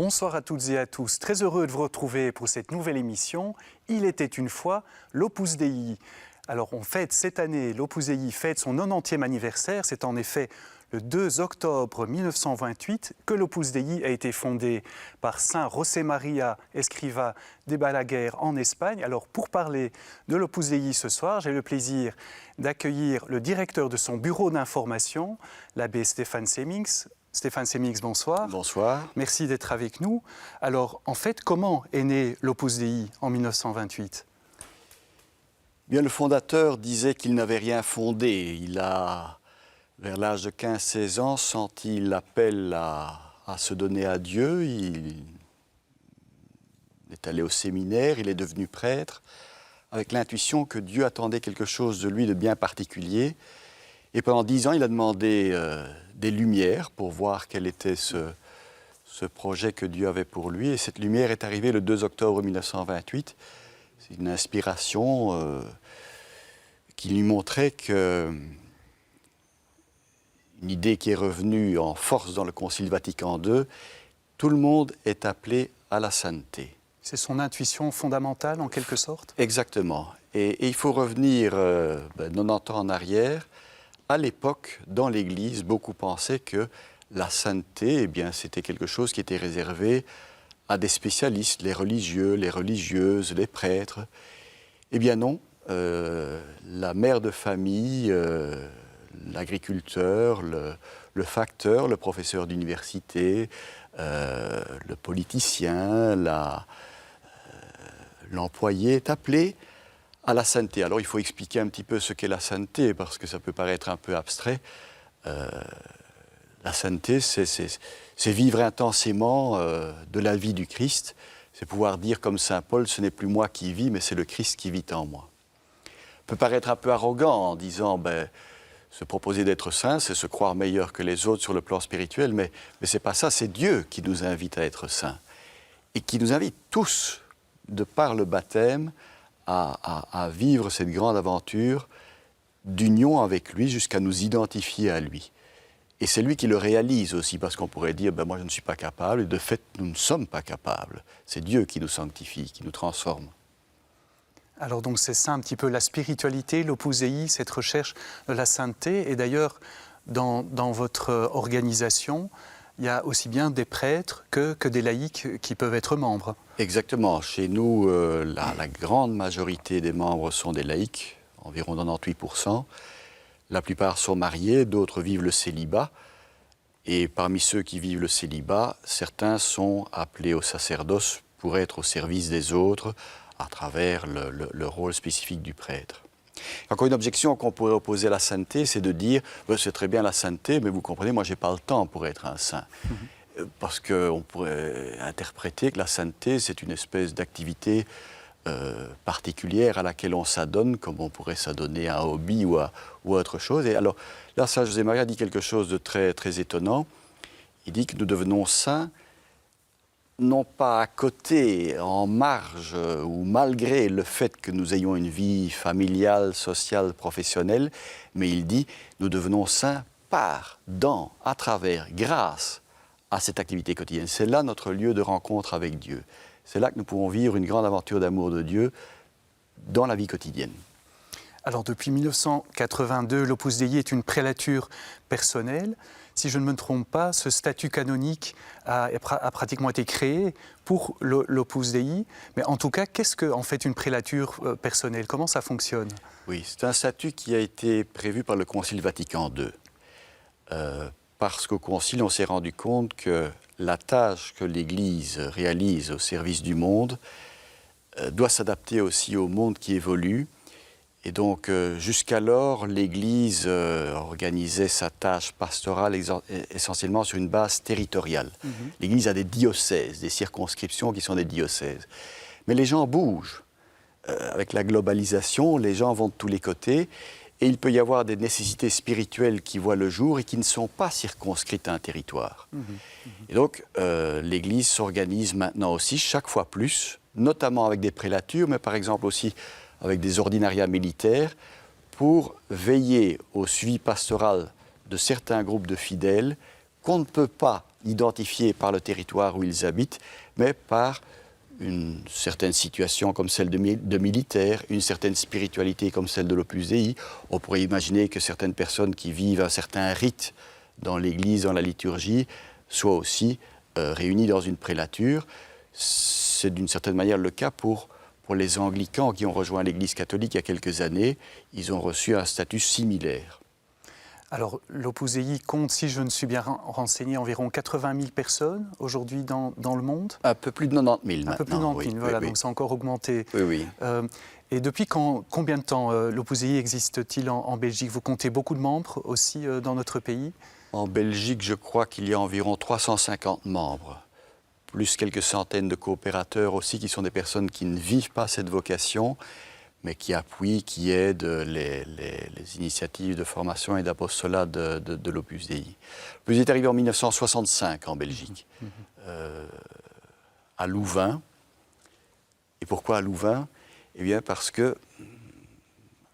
Bonsoir à toutes et à tous. Très heureux de vous retrouver pour cette nouvelle émission. Il était une fois l'Opus Dei. Alors on fête cette année, l'Opus Dei fête son 90e anniversaire. C'est en effet le 2 octobre 1928 que l'Opus Dei a été fondé par Saint José María Escrivá de Balaguer en Espagne. Alors pour parler de l'Opus Dei ce soir, j'ai le plaisir d'accueillir le directeur de son bureau d'information, l'abbé Stéphane Semminx. Stéphane Semminx, bonsoir. Bonsoir. Merci d'être avec nous. Alors, en fait, comment est né l'Opus Dei en 1928 ? Bien, le fondateur disait qu'il n'avait rien fondé. Il a, vers l'âge de 15-16 ans, senti l'appel à se donner à Dieu. Il est allé au séminaire, il est devenu prêtre, avec l'intuition que Dieu attendait quelque chose de lui de bien particulier. Et pendant 10 ans, il a demandé des lumières pour voir quel était ce projet que Dieu avait pour lui. Et cette lumière est arrivée le 2 octobre 1928. C'est une inspiration qui lui montrait une idée qui est revenue en force dans le Concile Vatican II. Tout le monde est appelé à la sainteté. C'est son intuition fondamentale, en quelque sorte ? Exactement. Et il faut revenir 90 ans en arrière. À l'époque, dans l'Église, beaucoup pensaient que la sainteté, eh bien, c'était quelque chose qui était réservé à des spécialistes, les religieux, les religieuses, les prêtres. Eh bien non, la mère de famille, l'agriculteur, le facteur, le professeur d'université, le politicien, l'employé est appelé à la sainteté. Alors il faut expliquer un petit peu ce qu'est la sainteté, parce que ça peut paraître un peu abstrait. La sainteté, c'est vivre intensément de la vie du Christ. C'est pouvoir dire comme Saint Paul, ce n'est plus moi qui vis, mais c'est le Christ qui vit en moi. Ça peut paraître un peu arrogant en disant, se proposer d'être saint, c'est se croire meilleur que les autres sur le plan spirituel, mais ce n'est pas ça, c'est Dieu qui nous invite à être saints. Et qui nous invite tous, de par le baptême, à vivre cette grande aventure d'union avec lui jusqu'à nous identifier à lui. Et c'est lui qui le réalise aussi, parce qu'on pourrait dire, moi je ne suis pas capable, et de fait nous ne sommes pas capables. C'est Dieu qui nous sanctifie, qui nous transforme. Alors donc c'est ça un petit peu la spiritualité, l'Opus Dei, cette recherche de la sainteté. Et d'ailleurs, dans votre organisation, il y a aussi bien des prêtres que des laïcs qui peuvent être membres. Exactement. Chez nous, la grande majorité des membres sont des laïcs, environ 98%. La plupart sont mariés, d'autres vivent le célibat. Et parmi ceux qui vivent le célibat, certains sont appelés au sacerdoce pour être au service des autres à travers le rôle spécifique du prêtre. Encore une objection qu'on pourrait opposer à la sainteté, c'est de dire c'est très bien la sainteté, mais vous comprenez, moi je n'ai pas le temps pour être un saint. Parce qu'on pourrait interpréter que la sainteté, c'est une espèce d'activité particulière à laquelle on s'adonne, comme on pourrait s'adonner à un hobby ou autre chose. Et alors, là, Saint José María dit quelque chose de très, très étonnant. Il dit que nous devenons saints, non pas à côté, en marge, ou malgré le fait que nous ayons une vie familiale, sociale, professionnelle, mais il dit, nous devenons saints par, dans, à travers, grâce à cette activité quotidienne. C'est là notre lieu de rencontre avec Dieu. C'est là que nous pouvons vivre une grande aventure d'amour de Dieu dans la vie quotidienne. Alors depuis 1982, l'Opus Dei est une prélature personnelle. Si je ne me trompe pas, ce statut canonique a pratiquement été créé pour l'Opus Dei. Mais en tout cas, qu'est-ce qu'en fait une prélature personnelle ? Comment ça fonctionne ? Oui, c'est un statut qui a été prévu par le Concile Vatican II. Parce qu'au Concile, on s'est rendu compte que la tâche que l'Église réalise au service du monde doit s'adapter aussi au monde qui évolue. Et donc, jusqu'alors, l'Église organisait sa tâche pastorale essentiellement sur une base territoriale. L'Église a des diocèses, des circonscriptions qui sont des diocèses. Mais les gens bougent. Avec la globalisation, les gens vont de tous les côtés. Et il peut y avoir des nécessités spirituelles qui voient le jour et qui ne sont pas circonscrites à un territoire. Et donc, l'Église s'organise maintenant aussi, chaque fois plus, notamment avec des prélatures, mais par exemple aussi avec des ordinariats militaires, pour veiller au suivi pastoral de certains groupes de fidèles qu'on ne peut pas identifiés par le territoire où ils habitent, mais par une certaine situation comme celle de militaire, une certaine spiritualité comme celle de l'Opus Dei. On pourrait imaginer que certaines personnes qui vivent un certain rite dans l'Église, dans la liturgie, soient aussi réunies dans une prélature. C'est d'une certaine manière le cas pour les anglicans qui ont rejoint l'Église catholique il y a quelques années. Ils ont reçu un statut similaire. Alors, l'Opus Dei compte, si je ne suis bien renseigné, environ 80 000 personnes aujourd'hui dans le monde. Un peu plus de 90 000 maintenant. Un peu plus de 90 000, oui, voilà, oui, donc c'est encore augmenté. oui, oui. Et depuis combien de temps l'Opus Dei existe-t-il en Belgique? Vous comptez beaucoup de membres aussi dans notre pays? En Belgique, je crois qu'il y a environ 350 membres, plus quelques centaines de coopérateurs aussi, qui sont des personnes qui ne vivent pas cette vocation, mais qui appuient, qui aident les initiatives de formation et d'apostolat de l'Opus Dei. L'Opus Dei est arrivé en 1965 en Belgique, à Louvain. Et pourquoi à Louvain? Eh bien parce que,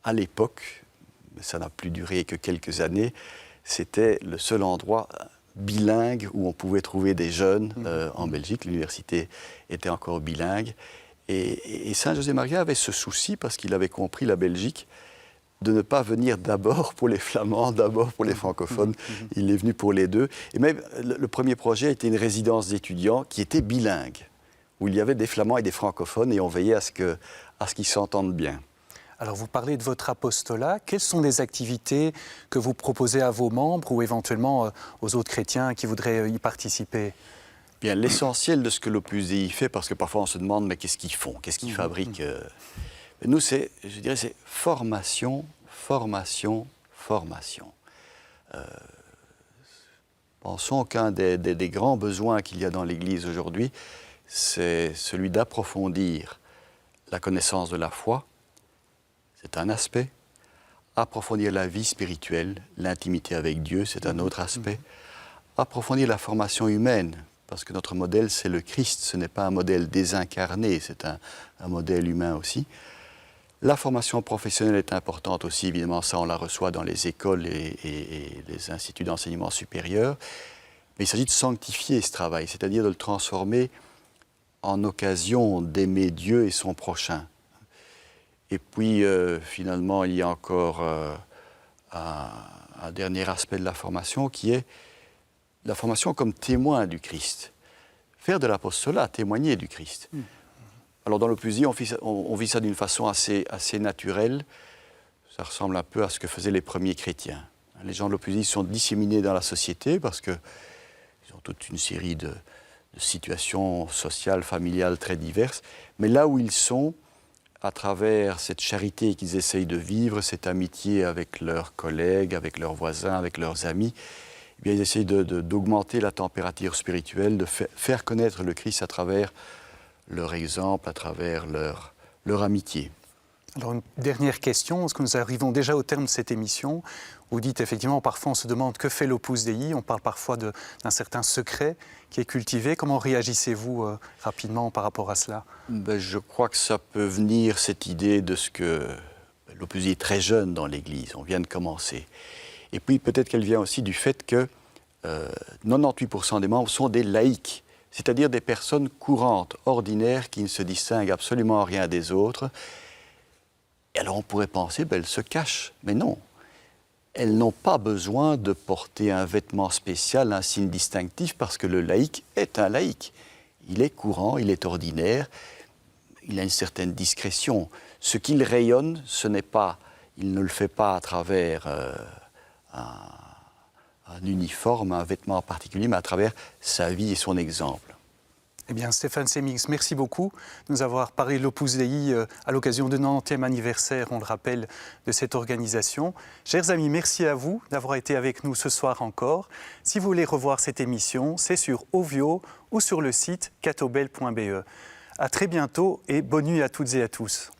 à l'époque, mais ça n'a plus duré que quelques années, c'était le seul endroit bilingue où on pouvait trouver des jeunes en Belgique. L'université était encore bilingue. Et Saint José Maria avait ce souci, parce qu'il avait compris la Belgique, de ne pas venir d'abord pour les flamands, d'abord pour les francophones. Il est venu pour les deux. Et même le premier projet était une résidence d'étudiants qui était bilingue, où il y avait des flamands et des francophones, et on veillait à ce qu'ils s'entendent bien. Alors, vous parlez de votre apostolat. Quelles sont les activités que vous proposez à vos membres ou éventuellement aux autres chrétiens qui voudraient y participer? Bien, l'essentiel de ce que l'Opus Dei fait, parce que parfois on se demande, mais qu'est-ce qu'ils font? Qu'est-ce qu'ils fabriquent? Nous, c'est formation, formation, formation. Pensons qu'un des grands besoins qu'il y a dans l'Église aujourd'hui, c'est celui d'approfondir la connaissance de la foi. C'est un aspect. Approfondir la vie spirituelle, l'intimité avec Dieu, c'est un autre aspect. Approfondir la formation humaine, parce que notre modèle, c'est le Christ. Ce n'est pas un modèle désincarné, c'est un modèle humain aussi. La formation professionnelle est importante aussi, évidemment, ça on la reçoit dans les écoles et les instituts d'enseignement supérieur. Mais il s'agit de sanctifier ce travail, c'est-à-dire de le transformer en occasion d'aimer Dieu et son prochain. Et puis, finalement, il y a encore un dernier aspect de la formation qui est la formation comme témoin du Christ. Faire de l'apostolat, témoigner du Christ. Alors dans l'Opus Dei, on vit ça d'une façon assez naturelle. Ça ressemble un peu à ce que faisaient les premiers chrétiens. Les gens de l'Opus Dei sont disséminés dans la société parce qu'ils ont toute une série de situations sociales, familiales très diverses. Mais là où ils sont, à travers cette charité qu'ils essayent de vivre, cette amitié avec leurs collègues, avec leurs voisins, avec leurs amis, eh bien, ils essayent d'augmenter la température spirituelle, de faire connaître le Christ à travers leur exemple, à travers leur amitié. Alors une dernière question, parce que nous arrivons déjà au terme de cette émission. Vous dites effectivement, parfois on se demande que fait l'Opus Dei, on parle parfois d'un certain secret qui est cultivé. Comment réagissez-vous rapidement par rapport à cela? Je crois que ça peut venir, cette idée de ce que l'Opus Dei est très jeune dans l'Église, on vient de commencer. Et puis peut-être qu'elle vient aussi du fait que 98% des membres sont des laïcs, c'est-à-dire des personnes courantes, ordinaires, qui ne se distinguent absolument en rien des autres. Et alors on pourrait penser, elles se cachent, mais non. Elles n'ont pas besoin de porter un vêtement spécial, un signe distinctif, parce que le laïc est un laïc. Il est courant, il est ordinaire, il a une certaine discrétion. Ce qu'il rayonne, il ne le fait pas à travers un uniforme, un vêtement en particulier, mais à travers sa vie et son exemple. Eh bien, Stéphane Semix, merci beaucoup de nous avoir parlé de l'Opus Dei à l'occasion du 90e anniversaire, on le rappelle, de cette organisation. Chers amis, merci à vous d'avoir été avec nous ce soir encore. Si vous voulez revoir cette émission, c'est sur Ovio ou sur le site catobel.be. À très bientôt et bonne nuit à toutes et à tous.